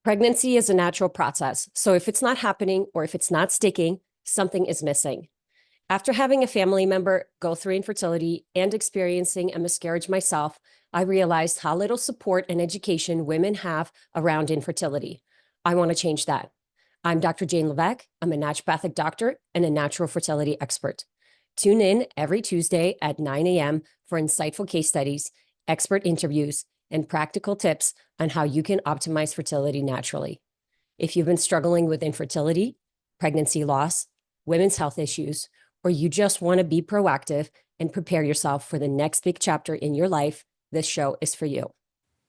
Pregnancy is a natural process, so if it's not happening or if it's not sticking, something is missing. After having a family member go through infertility and experiencing a miscarriage myself, I realized how little support and education women have around infertility. I want to change that. I'm Dr. Jane Levesque. I'm a naturopathic doctor and a natural fertility expert. Tune in every Tuesday at 9 a.m. for insightful case studies, expert interviews, and practical tips on how you can optimize fertility naturally. If you've been struggling with infertility, pregnancy loss, women's health issues, or you just want to be proactive and prepare yourself for the next big chapter in your life, this show is for you.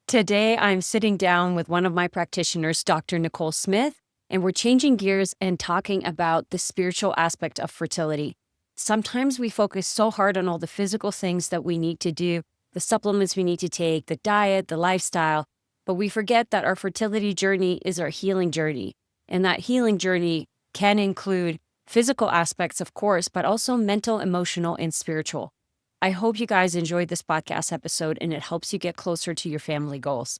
Today, I'm sitting down with one of my practitioners, Dr. Nicole Smith, and we're changing gears and talking about the spiritual aspect of fertility. Sometimes we focus so hard on all the physical things that we need to do, the supplements we need to take, the diet, the lifestyle, but we forget that our fertility journey is our healing journey. And that healing journey can include physical aspects, of course, but also mental, emotional, and spiritual. I hope you guys enjoyed this podcast episode and it helps you get closer to your family goals.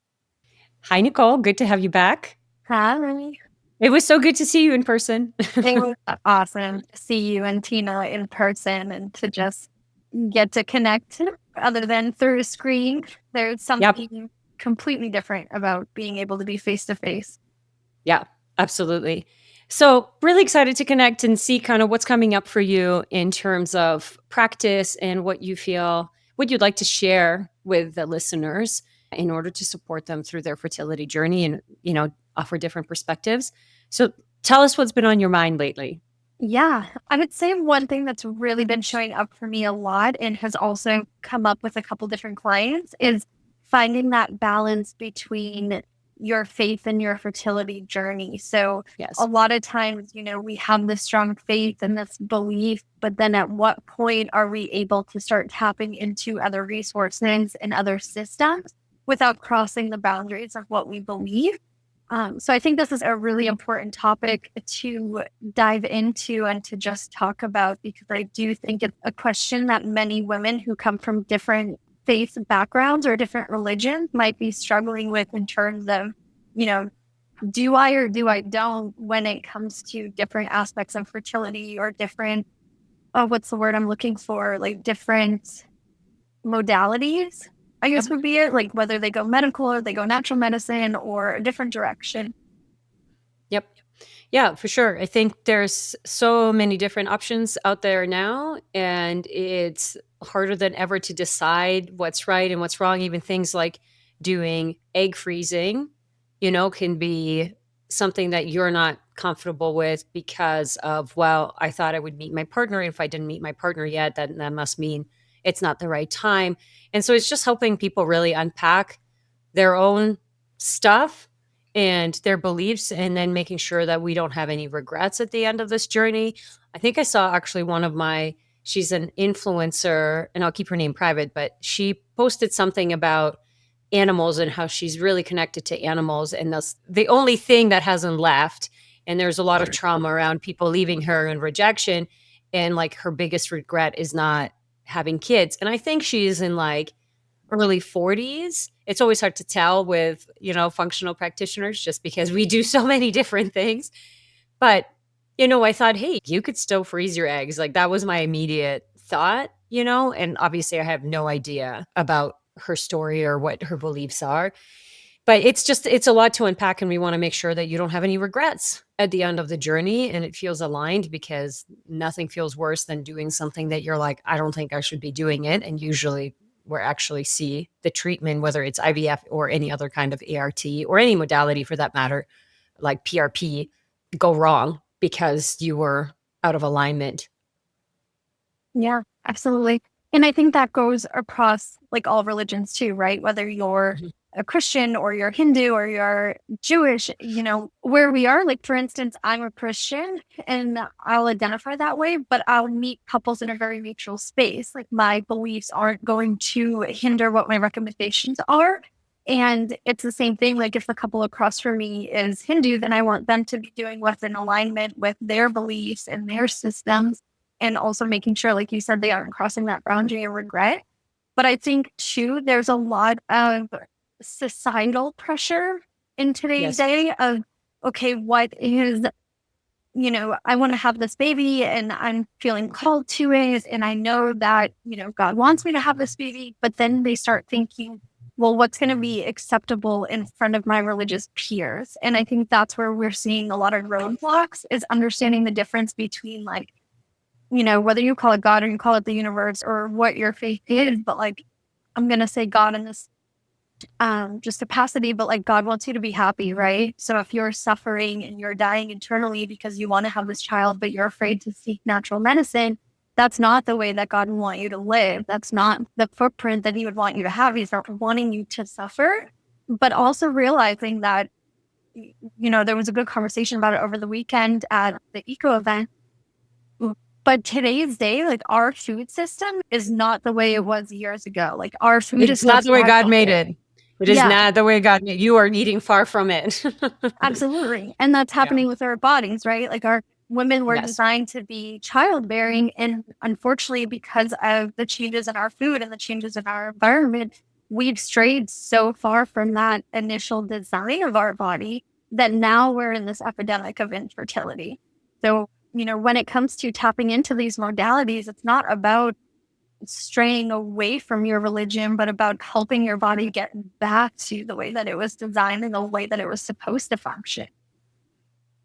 Hi, Nicole. Good to have you back. Hi. It was so good to see you in person. It was awesome to see you and Tina in person and to just get to connect other than through a screen. There's something completely different about being able to be face to face. Yeah, absolutely. So really excited to connect and see kind of what's coming up for you in terms of practice and what you feel, what you'd like to share with the listeners in order to support them through their fertility journey and, offer different perspectives. So tell us what's been on your mind lately. Yeah, I would say one thing that's really been showing up for me a lot and has also come up with a couple different clients is finding that balance between your faith and your fertility journey. So Yes. a lot of times, we have this strong faith and this belief, but then at what point are we able to start tapping into other resources and other systems without crossing the boundaries of what we believe? So I think this is a really important topic to dive into and to just talk about, because I do think it's a question that many women who come from different faith backgrounds or different religions might be struggling with in terms of, do I or do I don't when it comes to different aspects of fertility or different, what's the word I'm looking for? Like different modalities, I guess would be it, like whether they go medical or they go natural medicine or a different direction. Yep. Yeah, for sure. I think there's so many different options out there now, and it's harder than ever to decide what's right and what's wrong. Even things like doing egg freezing, can be something that you're not comfortable with because of, well, I thought I would meet my partner. And if I didn't meet my partner yet, then that must mean it's not the right time. And so it's just helping people really unpack their own stuff and their beliefs, and then making sure that we don't have any regrets at the end of this journey. I think I saw actually she's an influencer, and I'll keep her name private, but she posted something about animals and how she's really connected to animals. And that's the only thing that hasn't left. And there's a lot of trauma around people leaving her and rejection. And like her biggest regret is not having kids. And I think she's in like early 40s. It's always hard to tell with, functional practitioners just because we do so many different things. But, I thought, hey, you could still freeze your eggs. Like that was my immediate thought, and obviously I have no idea about her story or what her beliefs are. But it's a lot to unpack, and we want to make sure that you don't have any regrets at the end of the journey and it feels aligned, because nothing feels worse than doing something that you're like, I don't think I should be doing it. And usually we actually see the treatment, whether it's IVF or any other kind of ART or any modality for that matter, like PRP, go wrong because you were out of alignment. Yeah, absolutely. And I think that goes across like all religions too, right? Whether you're a Christian or you're Hindu or you're Jewish, where we are, like for instance, I'm a Christian and I'll identify that way, but I'll meet couples in a very mutual space. Like my beliefs aren't going to hinder what my recommendations are. And it's the same thing. Like if the couple across from me is Hindu, then I want them to be doing what's in alignment with their beliefs and their systems. And also making sure, like you said, they aren't crossing that boundary of regret. But I think too, there's a lot of societal pressure in today's Yes. day of, okay, what is, I want to have this baby and I'm feeling called to it. And I know that, God wants me to have this baby. But then they start thinking, well, what's going to be acceptable in front of my religious peers? And I think that's where we're seeing a lot of roadblocks, is understanding the difference between, like, whether you call it God or you call it the universe or what your faith is. But like, I'm going to say God in this just capacity, but like, God wants you to be happy, right? So if you're suffering and you're dying internally because you want to have this child, but you're afraid to seek natural medicine, that's not the way that God would want you to live. That's not the footprint that he would want you to have. He's not wanting you to suffer, but also realizing that, there was a good conversation about it over the weekend at the eco event. But today's day, like, our food system is not the way it was years ago. Like, our food It's is not still the way God stagnant. made it. It is Yeah. not the way God made. You are eating far from it. Absolutely. And that's happening with our bodies, right? Like, our women were Yes. designed to be childbearing. And unfortunately, because of the changes in our food and the changes in our environment, we've strayed so far from that initial design of our body that now we're in this epidemic of infertility. So, when it comes to tapping into these modalities, it's not about straying away from your religion, but about helping your body get back to the way that it was designed and the way that it was supposed to function.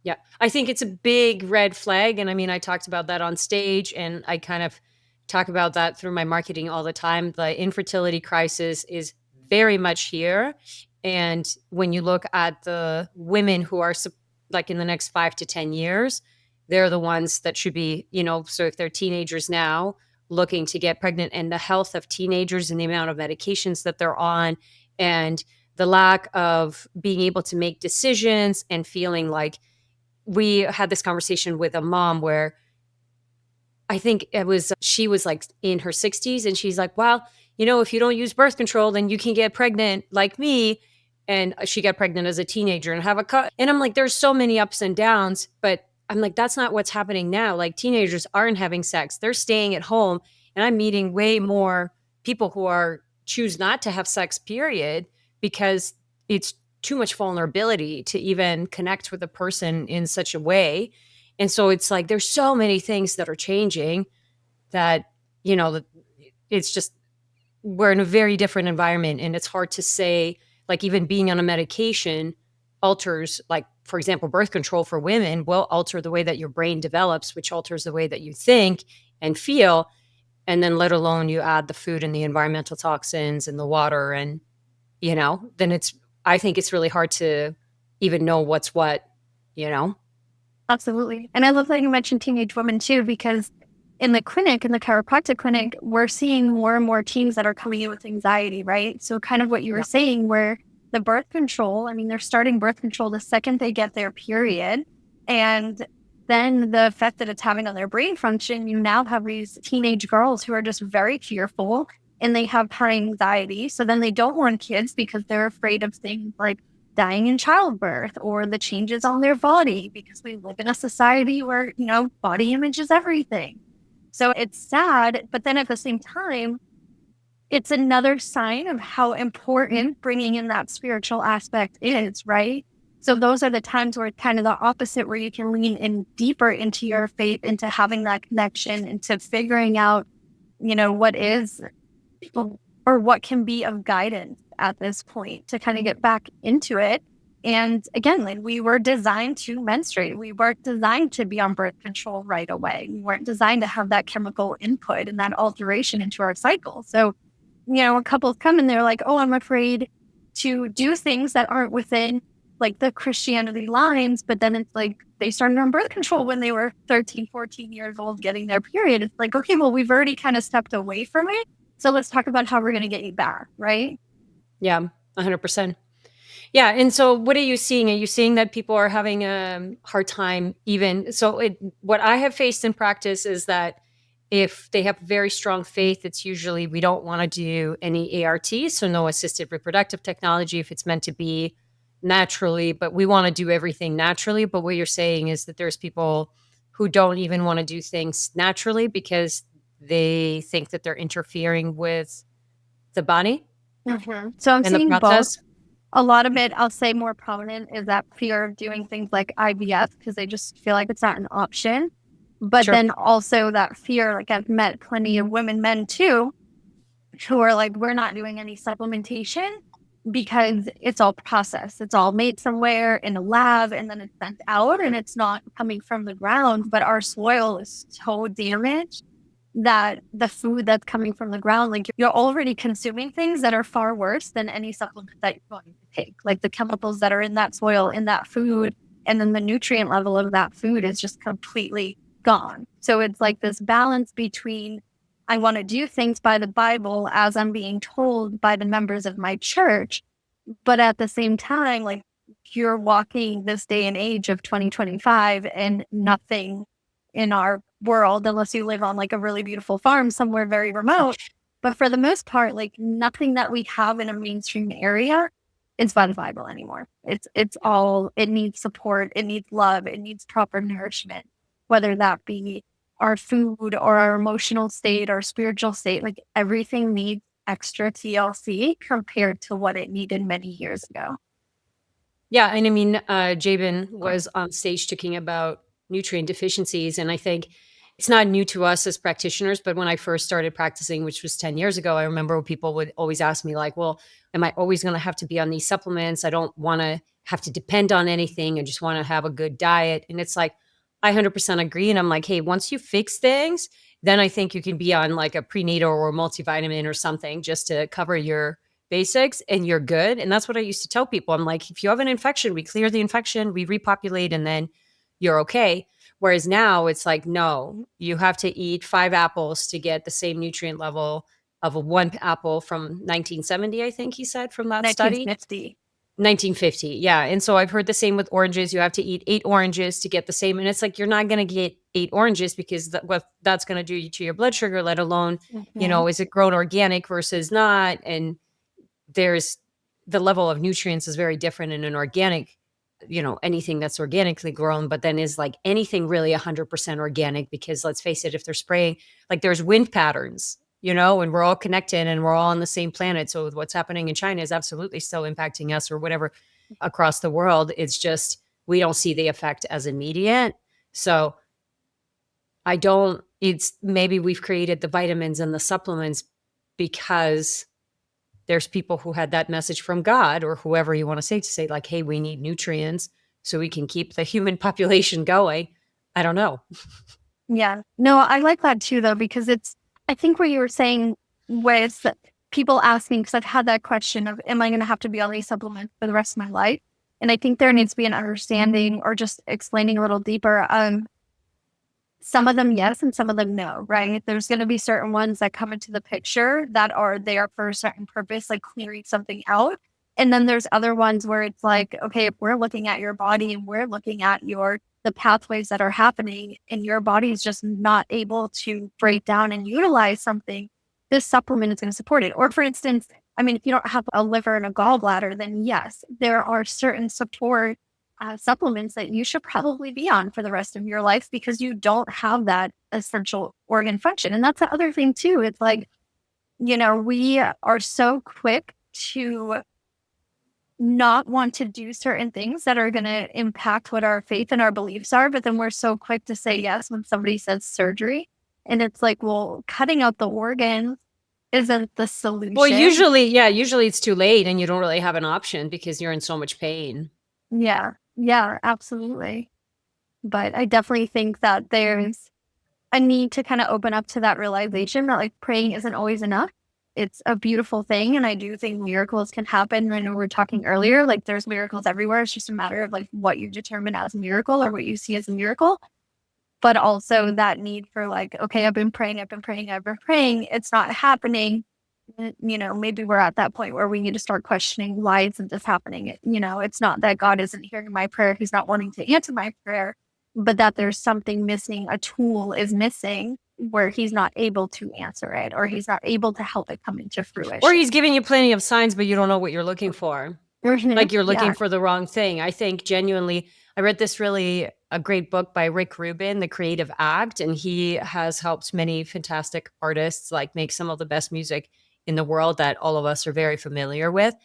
Yeah. I think it's a big red flag. And I mean, I talked about that on stage, and I kind of talk about that through my marketing all the time. The infertility crisis is very much here. And when you look at the women who are like in the next 5 to 10 years, they're the ones that should be, so if they're teenagers now looking to get pregnant, and the health of teenagers and the amount of medications that they're on, and the lack of being able to make decisions, and feeling like, we had this conversation with a mom where I think she was like in her 60s, and she's like, well, if you don't use birth control, then you can get pregnant like me. And she got pregnant as a teenager and have a cut. And I'm like, there's so many ups and downs, but I'm like, that's not what's happening now. Like, teenagers aren't having sex. They're staying at home. And I'm meeting way more people who choose not to have sex, period, because it's too much vulnerability to even connect with a person in such a way. And so it's like, there's so many things that are changing that, it's just, we're in a very different environment, and it's hard to say, like, even being on a medication alters, like, for example, birth control for women will alter the way that your brain develops, which alters the way that you think and feel. And then let alone you add the food and the environmental toxins and the water, and, then I think it's really hard to even know what's what, Absolutely. And I love that you mentioned teenage women too, because in the chiropractic clinic, we're seeing more and more teens that are coming in with anxiety, right? So kind of what you were saying, where the birth control, I mean, they're starting birth control the second they get their period. And then the effect that it's having on their brain function, you now have these teenage girls who are just very fearful, and they have high anxiety. So then they don't want kids because they're afraid of things like dying in childbirth or the changes on their body, because we live in a society where, body image is everything. So it's sad, but then at the same time, it's another sign of how important bringing in that spiritual aspect is, right? So those are the times where it's kind of the opposite, where you can lean in deeper into your faith, into having that connection, into figuring out, what is, or what can be of guidance at this point to kind of get back into it. And again, like, we were designed to menstruate. We weren't designed to be on birth control right away. We weren't designed to have that chemical input and that alteration into our cycle. So, couples come and they're like, oh, I'm afraid to do things that aren't within like the Christianity lines. But then it's like they started on birth control when they were 13, 14 years old, getting their period. It's like, okay, well, we've already kind of stepped away from it. So let's talk about how we're going to get you back, right? Yeah, 100%. Yeah. And so what are you seeing? Are you seeing that people are having a hard time even? So what I have faced in practice is that if they have very strong faith, it's usually, we don't want to do any ART, so no assisted reproductive technology if it's meant to be naturally, but we want to do everything naturally. But what you're saying is that there's people who don't even want to do things naturally because they think that they're interfering with the body So I'm and the seeing both. process. A lot of it, I'll say more prominent, is that fear of doing things like IVF because they just feel like it's not an option. But Sure. then also that fear, like I've met plenty of women, men too, who are like, we're not doing any supplementation because it's all processed. It's all made somewhere in a lab and then it's sent out and it's not coming from the ground. But our soil is so damaged that the food that's coming from the ground, like you're already consuming things that are far worse than any supplement that you're going to take. Like the chemicals that are in that soil, in that food, and then the nutrient level of that food is just completely gone. So it's like this balance between I want to do things by the Bible as I'm being told by the members of my church, but at the same time, like you're walking this day and age of 2025 and nothing in our world, unless you live on like a really beautiful farm somewhere very remote. But for the most part, like nothing that we have in a mainstream area is by the Bible anymore. It's all, it needs support, it needs love, it needs proper nourishment, whether that be our food or our emotional state, our spiritual state, like everything needs extra TLC compared to what it needed many years ago. Yeah, and I mean, Jabin was on stage talking about nutrient deficiencies, and I think it's not new to us as practitioners, but when I first started practicing, which was 10 years ago, I remember people would always ask me like, well, am I always going to have to be on these supplements? I don't want to have to depend on anything. I just want to have a good diet. And it's like, I 100% agree. And I'm like, hey, once you fix things, then I think you can be on like a prenatal or multivitamin or something just to cover your basics and you're good. And that's what I used to tell people. I'm like, if you have an infection, we clear the infection, we repopulate, and then you're okay. Whereas now it's like, no, you have to eat 5 apples to get the same nutrient level of a 1 apple from 1970, I think he said from that study. 1950. 1950. Yeah. And so I've heard the same with oranges. You have to eat 8 oranges to get the same. And it's like, you're not going to get 8 oranges because what that's going to do to your blood sugar, let alone, is it grown organic versus not? And there's the level of nutrients is very different in an organic, anything that's organically grown, but then is like anything really 100% organic, because let's face it, if they're spraying, like there's wind patterns, and we're all connected and we're all on the same planet. So what's happening in China is absolutely still impacting us or whatever across the world. It's just, we don't see the effect as immediate. So it's maybe we've created the vitamins and the supplements because there's people who had that message from God or whoever you want to say like, hey, we need nutrients so we can keep the human population going. I don't know. Yeah. No, I like that too, though, because I think what you were saying with people asking, because I've had that question of, am I going to have to be on these supplements for the rest of my life? And I think there needs to be an understanding or just explaining a little deeper. Some of them, yes, and some of them, no, right? There's going to be certain ones that come into the picture that are there for a certain purpose, like clearing something out. And then there's other ones where it's like, okay, if we're looking at your body and we're looking at the pathways that are happening and your body is just not able to break down and utilize something, this supplement is going to support it. Or for instance, I mean, if you don't have a liver and a gallbladder, then yes, there are certain support supplements that you should probably be on for the rest of your life because you don't have that essential organ function. And that's the other thing too. It's like, we are so quick to not want to do certain things that are going to impact what our faith and our beliefs are. But then we're so quick to say yes when somebody says surgery. And it's like, well, cutting out the organs isn't the solution. Well, usually it's too late and you don't really have an option because you're in so much pain. Yeah, absolutely. But I definitely think that there's a need to kind of open up to that realization that like praying isn't always enough. It's a beautiful thing. And I do think miracles can happen. I know we were talking earlier, like there's miracles everywhere. It's just a matter of like what you determine as a miracle or what you see as a miracle. But also that need for like, okay, I've been praying. It's not happening. Maybe we're at that point where we need to start questioning, why isn't this happening? It's not that God isn't hearing my prayer, he's not wanting to answer my prayer, but that there's something missing, a tool is missing where he's not able to answer it or he's not able to help it come into fruition. Or he's giving you plenty of signs, but you don't know what you're looking for. Like you're looking for the wrong thing. I think genuinely, I read this a great book by Rick Rubin, The Creative Act, and he has helped many fantastic artists like make some of the best music in the world that all of us are very familiar with.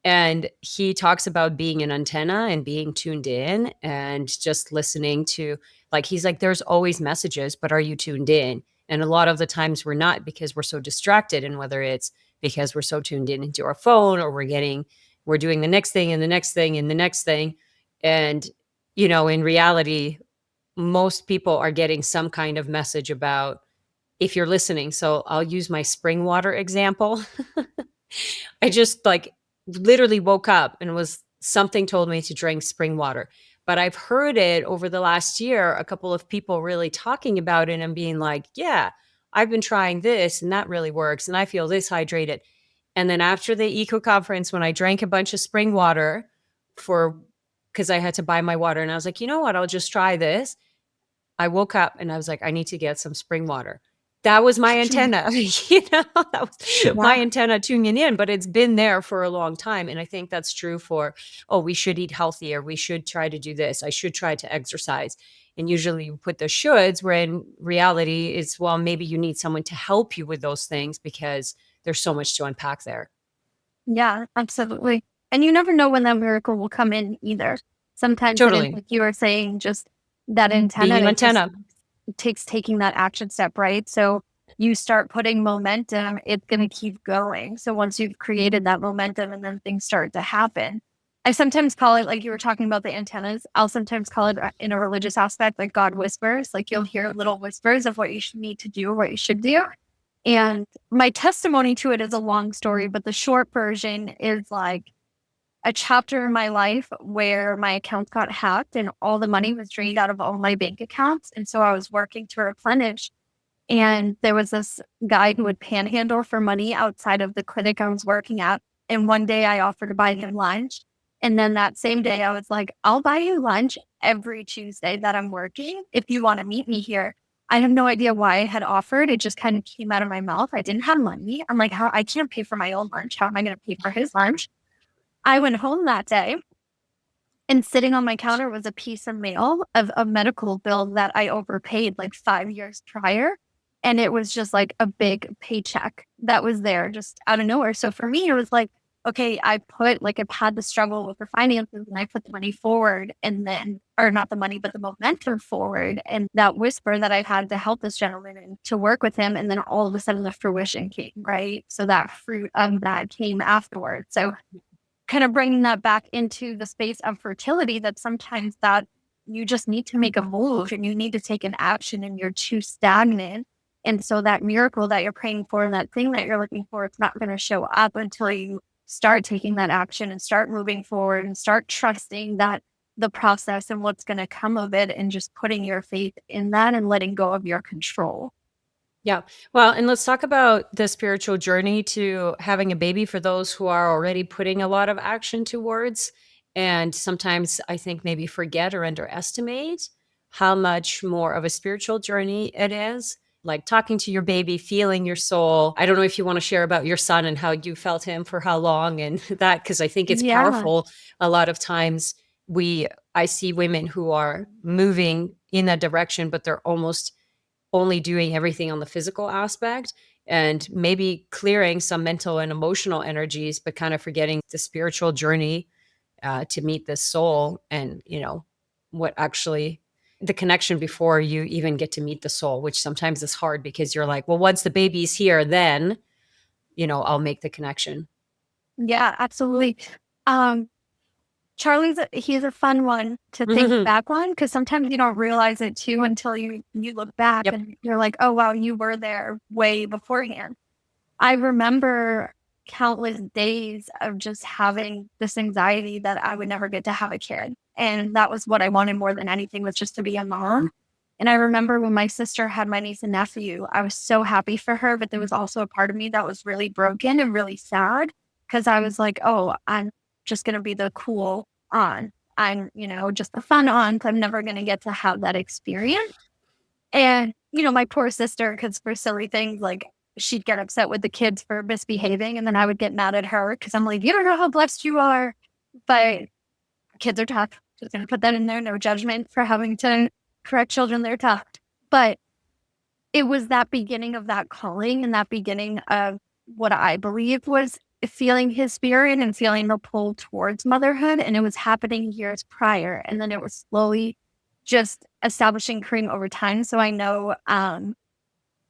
And he talks about being an antenna and being tuned in and just listening to, like, he's like, there's always messages, but are you tuned in? And a lot of the times we're not, because we're so distracted. And whether it's because we're so tuned in into our phone, or we're doing the next thing and the next thing and the next thing. And, in reality, most people are getting some kind of message about, if you're listening. So I'll use my spring water example. I just, like, literally woke up and was something told me to drink spring water. But I've heard it over the last year, a couple of people really talking about it and being like, yeah, I've been trying this and that really works. And I feel this hydrated. And then after the eco conference, when I drank a bunch of spring water because I had to buy my water, and I was like, you know what, I'll just try this. I woke up and I was like, I need to get some spring water. That was my antenna, that was my Yeah. antenna tuning in, but it's been there for a long time. And I think that's true for, oh, we should eat healthier. We should try to do this. I should try to exercise. And usually you put the shoulds, where in reality is, well, maybe you need someone to help you with those things, because there's so much to unpack there. Yeah, absolutely. And you never know when that miracle will come in either. Sometimes it is, Totally. like you were saying, just that Being antenna, an it just antenna. takes taking that action step, right? So you start putting momentum, it's going to keep going. So once you've created that momentum and then things start to happen, I sometimes call it, like you were talking about the antennas, I'll sometimes call it in a religious aspect, like God whispers. Like you'll hear little whispers of what you should need to do, what you should do. And my testimony to it is a long story, but the short version is like a chapter in my life where my accounts got hacked and all the money was drained out of all my bank accounts. And so I was working to replenish. And there was this guy who would panhandle for money outside of the clinic I was working at. And one day I offered to buy him lunch. And then that same day I was like, I'll buy you lunch every Tuesday that I'm working if you want to meet me here. I have no idea why I had offered. It just kind of came out of my mouth. I didn't have money. I'm like, how I can't pay for my own lunch. How am I going to pay for his lunch? I went home that day, and sitting on my counter was a piece of mail of a medical bill that I overpaid like 5 years prior. And it was just like a big paycheck that was there just out of nowhere. So for me, it was like, okay, I've had the struggle with the finances and I put the money forward, and then, or not the money, but the momentum forward. And that whisper that I had to help this gentleman and to work with him. And then all of a sudden the fruition came, right? So that fruit of that came afterwards. So kind of bringing that back into the space of fertility, that sometimes that you just need to make a move and you need to take an action and you're too stagnant. And so that miracle that you're praying for and that thing that you're looking for, it's not going to show up until you start taking that action and start moving forward and start trusting that the process and what's going to come of it, and just putting your faith in that and letting go of your control. Yeah. Well, and let's talk about the spiritual journey to having a baby for those who are already putting a lot of action towards. And sometimes I think maybe forget or underestimate how much more of a spiritual journey it is. Like talking to your baby, feeling your soul. I don't know if you want to share about your son and how you felt him for how long and that, because I think it's Yeah. powerful. A lot of times I see women who are moving in that direction, but they're almost only doing everything on the physical aspect, and maybe clearing some mental and emotional energies, but kind of forgetting the spiritual journey to meet the soul, and what actually the connection before you even get to meet the soul, which sometimes is hard because you're like, well, once the baby's here, then I'll make the connection. Yeah, absolutely. Um, he's a fun one to think back on, because sometimes you don't realize it too until you look back Yep. and you're like, oh wow, you were there way beforehand. I remember countless days of just having this anxiety that I would never get to have a kid. And that was what I wanted more than anything, was just to be a mom. And I remember when my sister had my niece and nephew, I was so happy for her, but there was also a part of me that was really broken and really sad, because I was like, oh, I'm just going to be the cool aunt. I'm, just the fun aunt. I'm never going to get to have that experience. And, my poor sister, because for silly things, like she'd get upset with the kids for misbehaving. And then I would get mad at her because I'm like, you don't know how blessed you are. But kids are tough. Just going to put that in there. No judgment for having to correct children. They're tough. But it was that beginning of that calling and that beginning of what I believe was feeling his spirit and feeling the pull towards motherhood. And it was happening years prior. And then it was slowly just establishing cream over time. So I know, and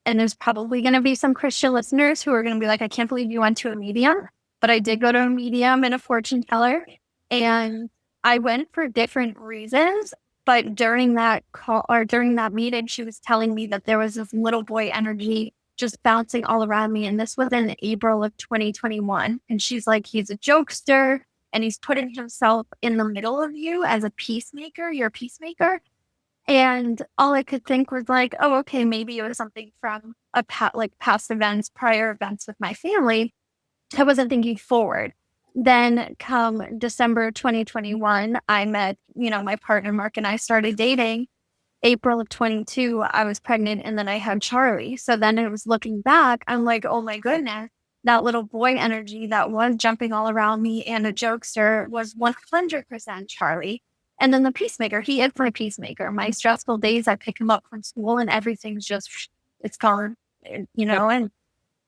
there's probably going to be some Christian listeners who are going to be like, I can't believe you went to a medium. But I did go to a medium and a fortune teller. And I went for different reasons. But during that call or during that meeting, she was telling me that there was this little boy energy just bouncing all around me. And this was in April of 2021. And she's like, he's a jokester and he's putting himself in the middle of you as a peacemaker. You're a peacemaker. And all I could think was like, oh, okay, maybe it was something from past events, prior events with my family. I wasn't thinking forward. Then come December 2021, I met, my partner, Mark, and I started dating. April of 22, I was pregnant and then I had Charlie. So then it was looking back, I'm like, oh my goodness, that little boy energy that was jumping all around me and a jokester was 100% Charlie. And then the peacemaker, he is my peacemaker. My stressful days, I pick him up from school and everything's just, it's gone,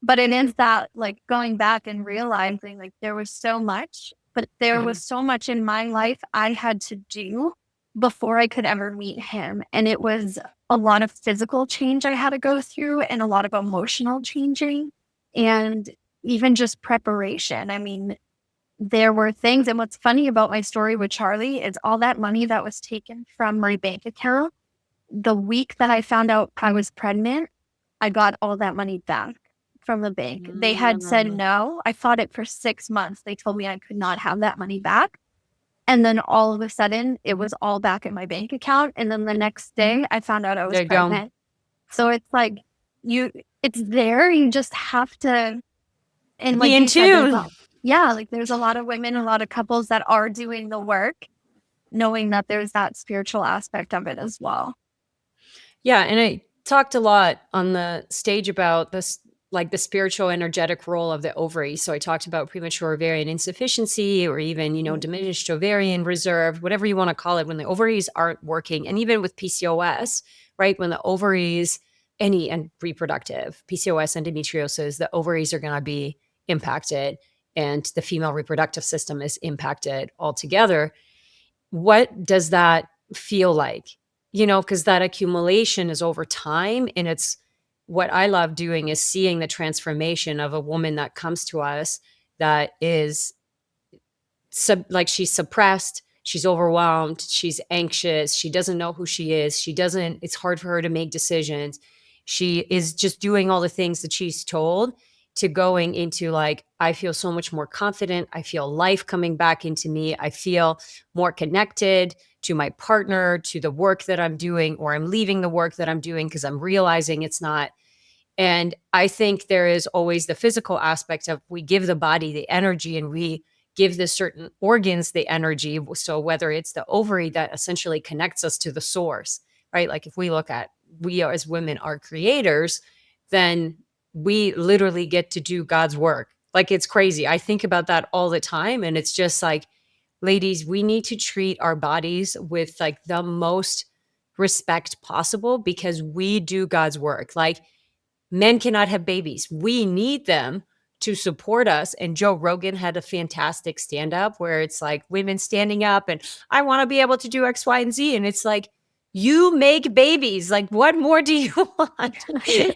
but it is that like going back and realizing like there was so much, but there was so much in my life I had to do before I could ever meet him. And it was a lot of physical change I had to go through and a lot of emotional changing and even just preparation. I mean, there were things. And what's funny about my story with Charlie is all that money that was taken from my bank account. The week that I found out I was pregnant, I got all that money back from the bank. They had said no. I fought it for 6 months. They told me I could not have that money back. And then all of a sudden, it was all back in my bank account. And then the next day, I found out I was pregnant. So it's like, it's there. You just have to, and like be in tune. Yeah, like there's a lot of women, a lot of couples that are doing the work, knowing that there's that spiritual aspect of it as well. Yeah, and I talked a lot on the stage about this, like the spiritual energetic role of the ovary. So I talked about premature ovarian insufficiency or even, diminished ovarian reserve, whatever you want to call it, when the ovaries aren't working. And even with PCOS, right? When the ovaries, and reproductive, PCOS, endometriosis, the ovaries are going to be impacted and the female reproductive system is impacted altogether. What does that feel like? Because that accumulation is over time. And it's what I love doing is seeing the transformation of a woman that comes to us that is she's suppressed, she's overwhelmed, she's anxious, she doesn't know who she is. It's hard for her to make decisions. She is just doing all the things that she's told to going into like, I feel so much more confident. I feel life coming back into me. I feel more connected to my partner, to the work that I'm doing, or I'm leaving the work that I'm doing because I'm realizing it's not. And I think there is always the physical aspect of we give the body the energy and we give the certain organs the energy. So whether it's the ovary that essentially connects us to the source, right? Like if we look at, we as women are creators, then we literally get to do God's work. Like it's crazy. I think about that all the time. And it's just like, ladies, we need to treat our bodies with like the most respect possible because we do God's work. Like men cannot have babies. We need them to support us. And Joe Rogan had a fantastic stand up where it's like women standing up and I want to be able to do X, Y, and Z. And it's like, you make babies. Like, what more do you want?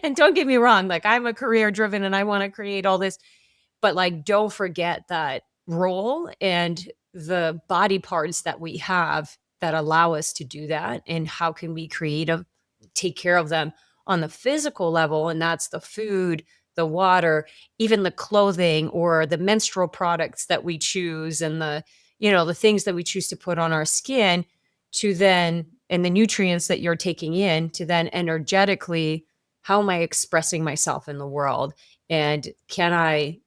And don't get me wrong. Like I'm a career driven and I want to create all this, but like, don't forget that role and the body parts that we have that allow us to do that. And how can we take care of them on the physical level? And that's the food, the water, even the clothing or the menstrual products that we choose and the things that we choose to put on our skin to then, and the nutrients that you're taking in to then energetically, how am I expressing myself in the world? And can I,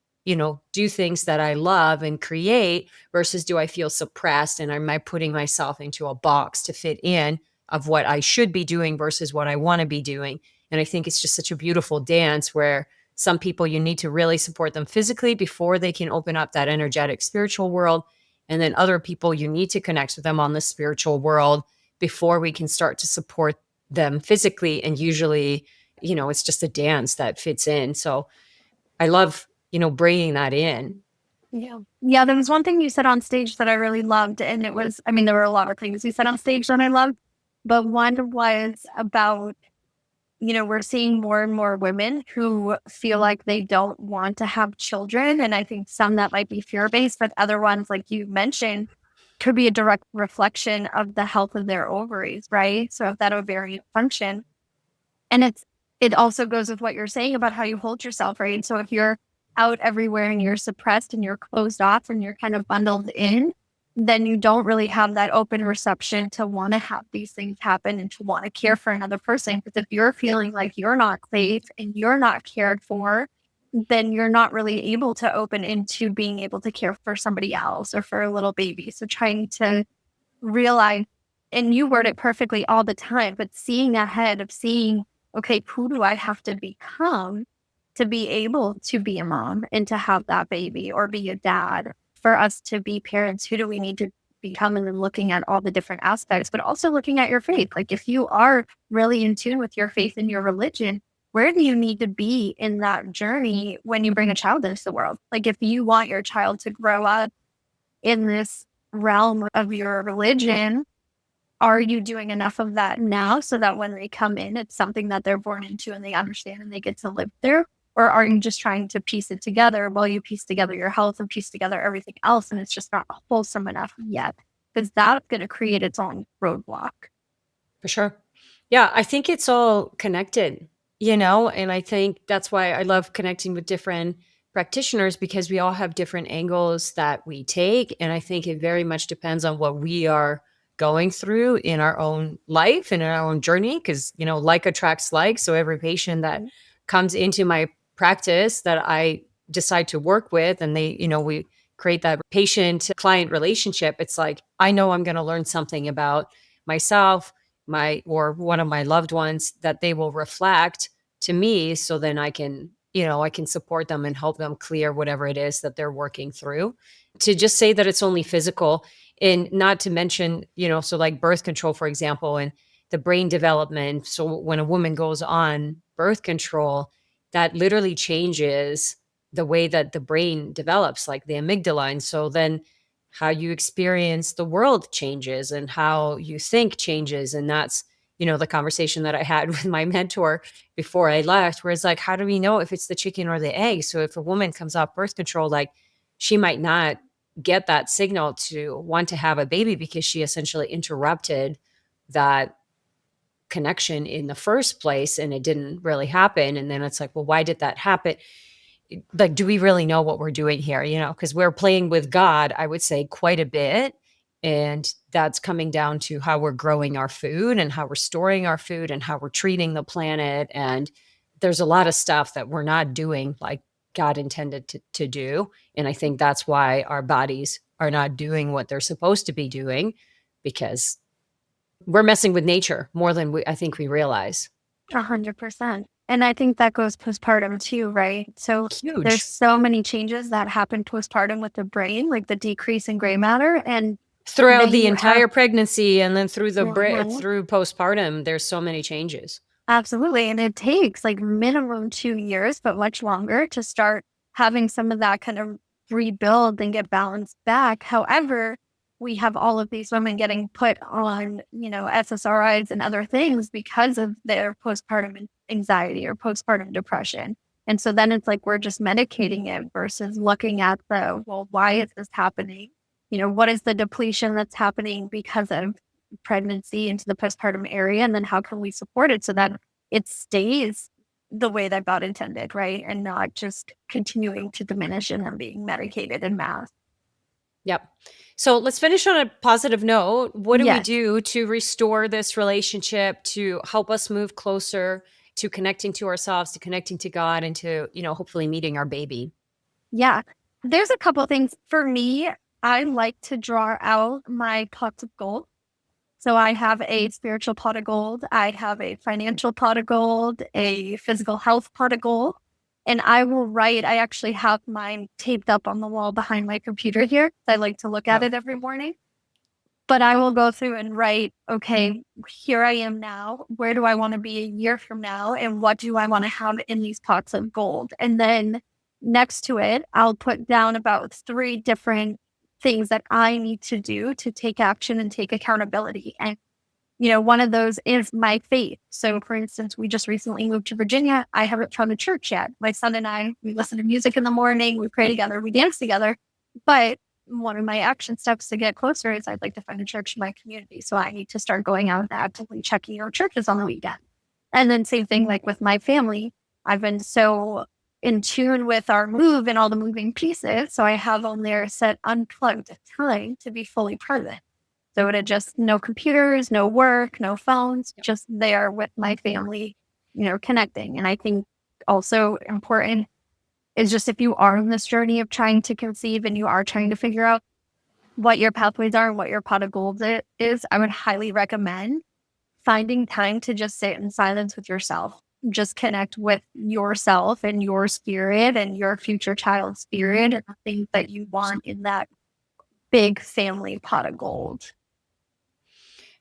do things that I love and create versus do I feel suppressed and am I putting myself into a box to fit in of what I should be doing versus what I want to be doing? And I think it's just such a beautiful dance where some people you need to really support them physically before they can open up that energetic spiritual world. And then other people you need to connect with them on the spiritual world before we can start to support them physically. And usually, it's just a dance that fits in. So I love, bringing that in. Yeah. Yeah. There was one thing you said on stage that I really loved. And it was, I mean, there were a lot of things you said on stage that I loved, but one was about, we're seeing more and more women who feel like they don't want to have children. And I think some that might be fear based, but other ones, like you mentioned, could be a direct reflection of the health of their ovaries, right? So if that ovarian function, and it also goes with what you're saying about how you hold yourself, right? So if you're out everywhere and you're suppressed and you're closed off and you're kind of bundled in, then you don't really have that open reception to want to have these things happen and to want to care for another person. Because if you're feeling like you're not safe and you're not cared for, then you're not really able to open into being able to care for somebody else or for a little baby. So trying to realize, and you word it perfectly all the time, but seeing ahead of seeing, okay, who do I have to become to be able to be a mom and to have that baby or be a dad for us to be parents? Who do we need to become? And then looking at all the different aspects, but also looking at your faith. Like if you are really in tune with your faith and your religion, where do you need to be in that journey when you bring a child into the world? Like if you want your child to grow up in this realm of your religion, are you doing enough of that now so that when they come in, it's something that they're born into and they understand and they get to live there? Or are you just trying to piece it together while you piece together your health and piece together everything else? And it's just not wholesome enough yet, because that's going to create its own roadblock. For sure. Yeah, I think it's all connected, and I think that's why I love connecting with different practitioners, because we all have different angles that we take. And I think it very much depends on what we are going through in our own life and in our own journey, because, like attracts like. So every patient that comes into my practice that I decide to work with, and we create that patient client relationship, it's like, I know I'm going to learn something about myself, or one of my loved ones, that they will reflect to me, so then I can support them and help them clear whatever it is that they're working through. To just say that it's only physical, and not to mention, so like birth control, for example, and the brain development. So when a woman goes on birth control, that literally changes the way that the brain develops, like the amygdala. And so then how you experience the world changes and how you think changes. And that's, the conversation that I had with my mentor before I left, where it's like, how do we know if it's the chicken or the egg? So if a woman comes off birth control, like she might not get that signal to want to have a baby because she essentially interrupted that connection in the first place and it didn't really happen. And then it's like, well, why did that happen? Like, do we really know what we're doing here? Because we're playing with God, I would say, quite a bit. And that's coming down to how we're growing our food and how we're storing our food and how we're treating the planet. And there's a lot of stuff that we're not doing like God intended to do. And I think that's why our bodies are not doing what they're supposed to be doing, because we're messing with nature more than I think we realize. 100%. And I think that goes postpartum too, right? So Huge. there's so many changes that happen postpartum with the brain, like the decrease in gray matter, and throughout then the you entire have pregnancy, and then through the Mhm. through postpartum, there's so many changes. Absolutely. And it takes like minimum 2 years, but much longer to start having some of that kind of rebuild and get balanced back. However, we have all of these women getting put on, SSRIs and other things because of their postpartum anxiety or postpartum depression. And so then it's like we're just medicating it versus looking at well, why is this happening? What is the depletion that's happening because of pregnancy into the postpartum area, and then how can we support it so that it stays the way that God intended, right? And not just continuing to diminish and then being medicated in mass. Yep. So let's finish on a positive note. What do we Yes. do to restore this relationship, to help us move closer to connecting to ourselves, to connecting to God, and to, hopefully meeting our baby? Yeah. There's a couple things. For me, I like to draw out my pots of gold. So I have a spiritual pot of gold, I have a financial pot of gold, a physical health pot of gold, and I will write. I actually have mine taped up on the wall behind my computer here. I like to look at Oh, it every morning. But I will go through and write, okay, here I am now. Where do I want to be a year from now? And what do I want to have in these pots of gold? And then next to it, I'll put down about 3 different things that I need to do to take action and take accountability. And, one of those is my faith. So, for instance, we just recently moved to Virginia. I haven't found a church yet. My son and I, we listen to music in the morning, we pray together, we dance together. But one of my action steps to get closer is I'd like to find a church in my community. So I need to start going out and actively checking out churches on the weekend. And then same thing like with my family. I've been so in tune with our move and all the moving pieces. So I have on there set unplugged time to be fully present. So it just no computers, no work, no phones, just there with my family, connecting. And I think also important is just if you are on this journey of trying to conceive and you are trying to figure out what your pathways are and what your pot of gold is, I would highly recommend finding time to just sit in silence with yourself. Just connect with yourself and your spirit and your future child's spirit and the things that you want in that big family pot of gold.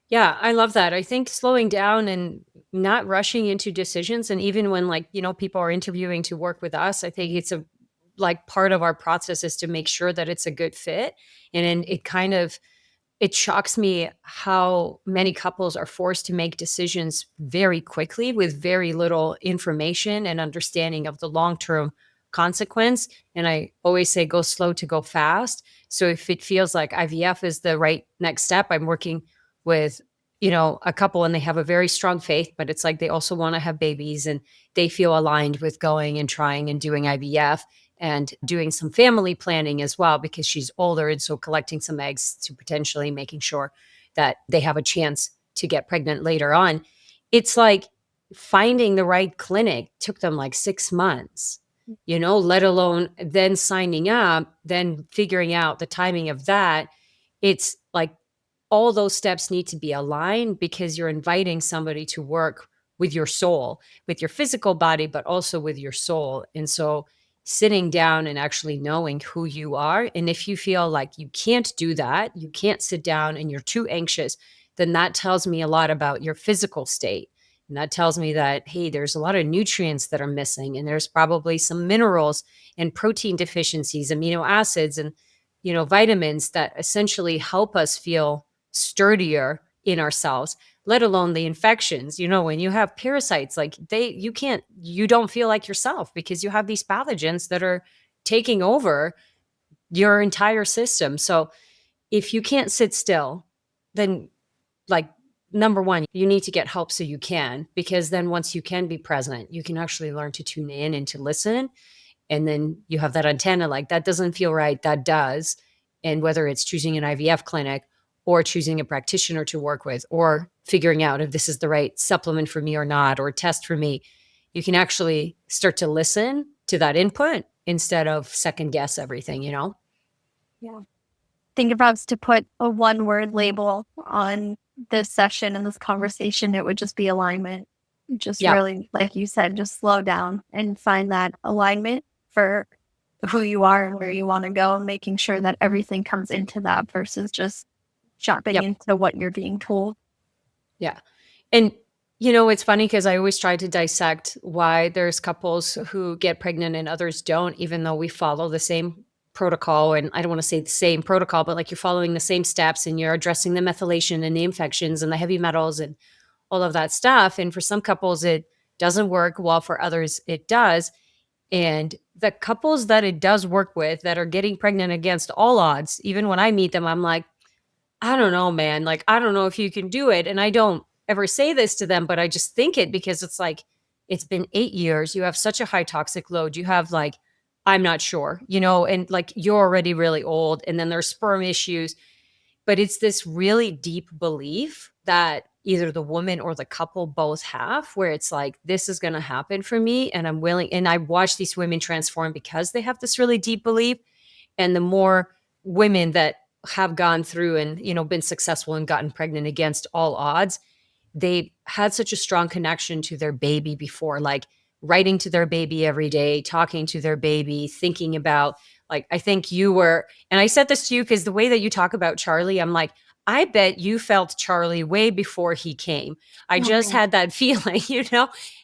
Yeah, I love that. I think slowing down and not rushing into decisions. And even when people are interviewing to work with us, I think it's part of our process is to make sure that it's a good fit. And then it shocks me how many couples are forced to make decisions very quickly with very little information and understanding of the long-term consequence. And I always say, go slow to go fast. So if it feels like IVF is the right next step, I'm working with, a couple and they have a very strong faith, but it's like they also want to have babies and they feel aligned with going and trying and doing IVF and doing some family planning as well because she's older. And so collecting some eggs to potentially making sure that they have a chance to get pregnant later on. It's like finding the right clinic took them like 6 months, let alone then signing up, then figuring out the timing of that. It's like all those steps need to be aligned because you're inviting somebody to work with your soul, with your physical body, but also with your soul. And so sitting down and actually knowing who you are. And if you feel like you can't do that, you can't sit down and you're too anxious, then that tells me a lot about your physical state. And that tells me that, hey, there's a lot of nutrients that are missing. And there's probably some minerals and protein deficiencies, amino acids, and, vitamins that essentially help us feel sturdier in ourselves, let alone the infections. When you have parasites, you don't feel like yourself because you have these pathogens that are taking over your entire system. So if you can't sit still, then number one, you need to get help so you can, because then once you can be present, you can actually learn to tune in and to listen. And then you have that antenna, that doesn't feel right, that does. And whether it's choosing an IVF clinic or choosing a practitioner to work with, or figuring out if this is the right supplement for me or not, or test for me, you can actually start to listen to that input instead of second guess everything, Yeah. Think if I was to put a 1-word label on this session and this conversation, it would just be alignment. Just really, like you said, just slow down and find that alignment for who you are and where you want to go, and making sure that everything comes into that versus just jumping into what you're being told. Yeah. And, it's funny because I always try to dissect why there's couples who get pregnant and others don't, even though we follow the same protocol. And I don't want to say the same protocol, but you're following the same steps and you're addressing the methylation and the infections and the heavy metals and all of that stuff. And for some couples, it doesn't work, while for others, it does. And the couples that it does work with that are getting pregnant against all odds, even when I meet them, I'm like, I don't know, man. I don't know if you can do it. And I don't ever say this to them, but I just think it because it's it's been 8 years. You have such a high toxic load. You have I'm not sure, and you're already really old. And then there's sperm issues. But it's this really deep belief that either the woman or the couple both have, where it's this is going to happen for me. And I'm willing. And I watch these women transform because they have this really deep belief. And the more women that have gone through and, been successful and gotten pregnant against all odds, they had such a strong connection to their baby before, writing to their baby every day, talking to their baby, thinking about, I think you were, and I said this to you because the way that you talk about Charlie, I'm I bet you felt Charlie way before he came. I just Right. had that feeling,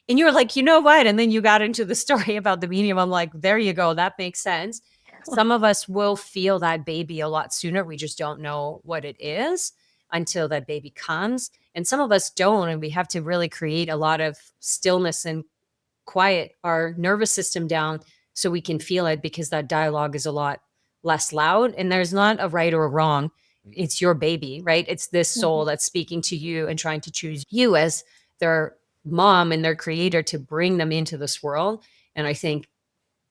and you were like, you know what? And then you got into the story about the medium. I'm like, there you go. That makes sense. Some of us will feel that baby a lot sooner. We just don't know what it is until that baby comes. And some of us don't. And we have to really create a lot of stillness and quiet our nervous system down so we can feel it, because that dialogue is a lot less loud. And there's not a right or a wrong. It's your baby, right? It's this soul Mhm. that's speaking to you and trying to choose you as their mom and their creator to bring them into this world. And I think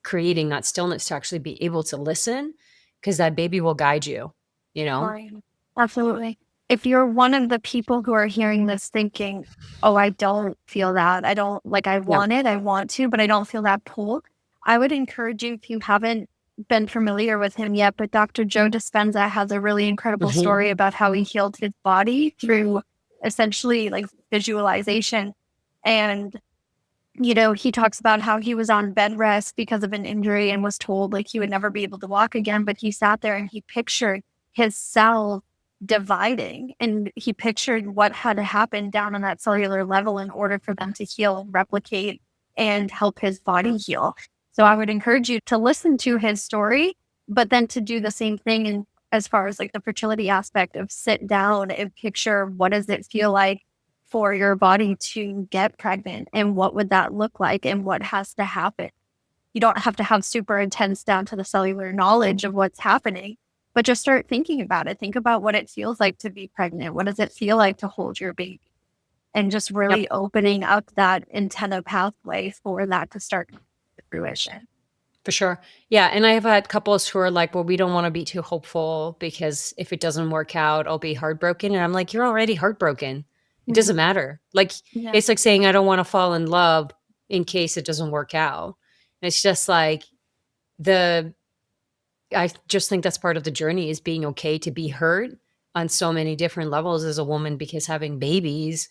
creating that stillness to actually be able to listen, because that baby will guide you, you know? Right. Absolutely. If you're one of the people who are hearing this thinking, oh, I don't feel that. I don't like, I Yeah. want it, I want to, but I don't feel that pull. I would encourage you, if you haven't been familiar with him yet, but Dr. Joe Dispenza has a really incredible Mhm. story about how he healed his body through essentially like visualization. And he talks about how he was on bed rest because of an injury and was told like he would never be able to walk again. But he sat there and he pictured his cells dividing, and he pictured what had to happen down on that cellular level in order for them to heal and replicate and help his body heal. So I would encourage you to listen to his story, but then to do the same thing. And as far as like the fertility aspect of sit down and picture, what does it feel like for your body to get pregnant, and what would that look like, and what has to happen? You don't have to have super intense down to the cellular knowledge of what's happening, but just start thinking about it. Think about what it feels like to be pregnant. What does it feel like to hold your baby? And just Yep. really opening up that antenna pathway for that to start to fruition. For sure. Yeah. And I have had couples who are like, well, we don't want to be too hopeful because if it doesn't work out, I'll be heartbroken. And I'm like, you're already heartbroken. It doesn't Mhm. matter. Like, Yeah. it's like saying, I don't want to fall in love in case it doesn't work out. And it's just like the, I just think that's part of the journey, is being okay to be hurt on so many different levels as a woman, because having babies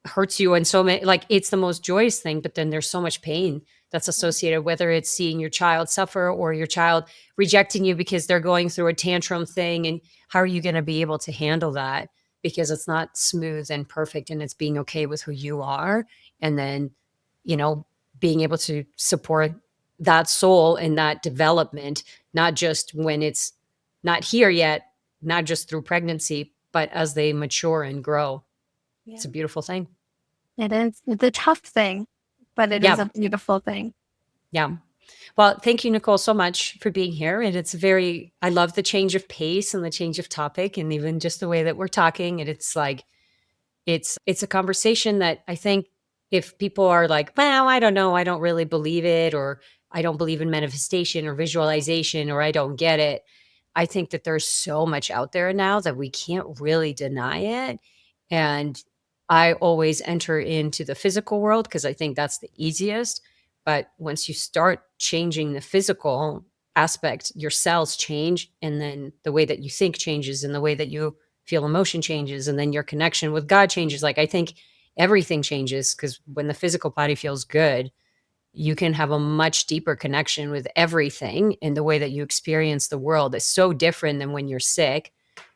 hurts you in so many, like, it's the most joyous thing, but then there's so much pain that's associated, whether it's seeing your child suffer or your child rejecting you because they're going through a tantrum thing. And how are you going to be able to handle that? Because it's not smooth and perfect, and it's being okay with who you are. And then, you know, being able to support that soul and that development, not just when it's not here yet, not just through pregnancy, but as they mature and grow. Yeah. It's a beautiful thing. It is. It's a tough thing, but it is Yeah. a beautiful thing. Yeah. Well, thank you, Nicole, so much for being here. And I love the change of pace and the change of topic, and even just the way that we're talking. And it's like, it's a conversation that I think, if people are like, well, I don't know, I don't really believe it, or I don't believe in manifestation or visualization, or I don't get it. I think that there's so much out there now that we can't really deny it. And I always enter into the physical world because I think that's the easiest. But once you start changing the physical aspect, your cells change, and then the way that you think changes, and the way that you feel emotion changes, and then your connection with God changes. Like, I think everything changes, because when the physical body feels good, you can have a much deeper connection with everything, and the way that you experience the world is so different than when you're sick.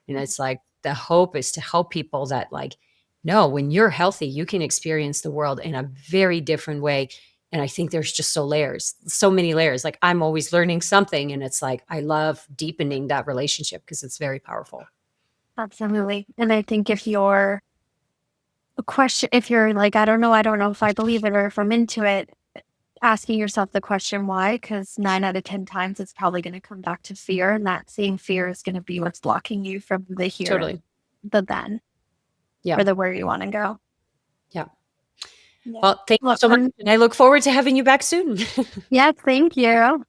And it's like, the hope is to help people that, like, no, when you're healthy, you can experience the world in a very different way. And I think there's just so many layers. Like, I'm always learning something, and it's like, I love deepening that relationship because it's very powerful. Absolutely. And I think if you're like, I don't know if I believe it or if I'm into it, asking yourself the question why, because 9 out of 10 times it's probably going to come back to fear. And that same fear is going to be what's blocking you from the here and Totally. the then, Yeah. or the where you want to go. Yeah. Yeah. Well, thank you Look, so much. And I look forward to having you back soon. yeah, thank you.